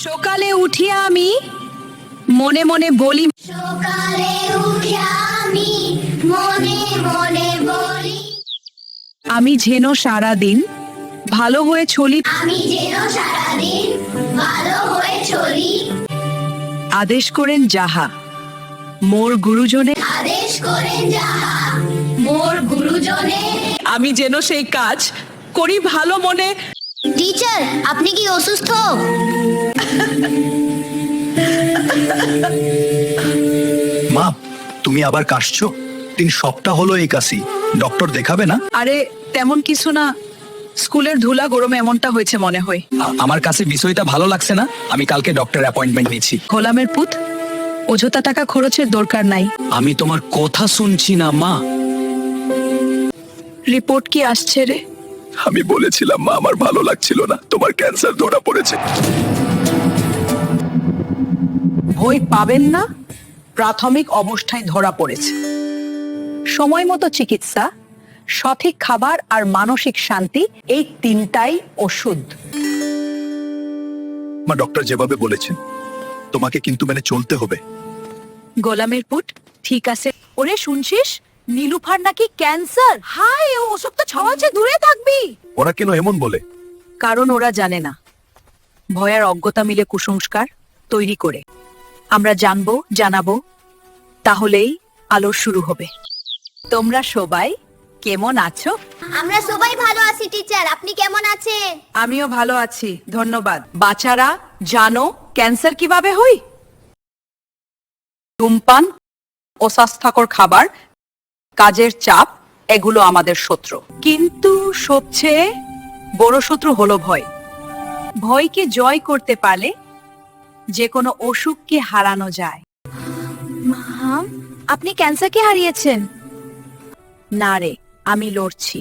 সকালে উঠিয়া আমি মনে মনে বলি, সকালে উঠিয়া আমি মনে মনে বলি, আমি যেন সারাদিন ভালো হয়ে চলি। আমি যেন সারাদিন ভালো হয়ে চলি। আদেশ করেন যাহা মোর গুরুজনে, আদেশ করেন যাহা মোর গুরুজনে, আমি যেন সেই কাজ করি ভালো মনে। টিচার, আপনি কি অসুস্থ? মা, তুমি আবার কাশছো? 3 সপ্তাহ হলো এই কাশি। ডক্টর দেখাবে না? আরে তেমন কিছু না, স্কুলের ধুলা গরমে এমনটা হয়েছে মনে হয়। আমার কাছে বিষয়টা ভালো লাগছে না। আমি কালকে ডক্টর অ্যাপয়েন্টমেন্ট নিয়েছি। গোলামের পুত, অযথা টাকা খরচের দরকার নাই। আমি তোমার কথা শুনছি না মা। রিপোর্ট কি আসছে রে? আমি বলেছিলাম মা, আমার ভালো লাগছিল না। তোমার ক্যান্সার ধরা পড়েছে। ভয় পাবেন না, প্রাথমিক অবস্থায় ধরা পড়েছে। সময় মতো চিকিৎসা, সঠিক খাবার আর মানসিক শান্তি, এই 3টাই ওষুধ। মা, ডক্টর যেভাবে বলেছেন তোমাকে কিন্তু মেনে চলতে হবে। গোলামের পুত, ঠিক আছে। ওরে শুনছিস, নীলুফার নাকি ক্যান্সার। হাই, ওসব তো ছড়াচ্ছে, দূরে থাকবি। ওরা কেন এমন বলে? কারণ ওরা জানে না, ভয় আর অজ্ঞতা মিলে কুসংস্কার তৈরি করে। আমরা জানাবো, তাহলেই আলো শুরু হবে। তোমরা সবাই কেমন আছো? আমরা সবাই ভালো আছি টিচার, আপনি কেমন আছেন? আমিও ভালো আছি, ধন্যবাদ। বাচ্চারা জানো ক্যান্সার কিভাবে হয়? ধূমপান, অস্বাস্থ্যকর খাবার, কাজের চাপ, এগুলো আমাদের শত্রু। কিন্তু সবচেয়ে বড় শত্রু হলো ভয়। ভয়কে জয় করতে পারলে যে কোনো অসুখকে হারানো যায়। আপনি ক্যান্সারকে হারিয়েছেন? না রে, আমি লড়ছি,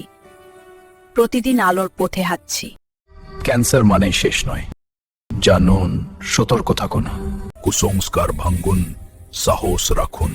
প্রতিদিন আলোর পথে হাঁটছি। ক্যান্সার মানে শেষ নয়। জানুন, সতর্ক থাকুন, কুসংস্কার ভাঙ্গুন, সাহস রাখুন।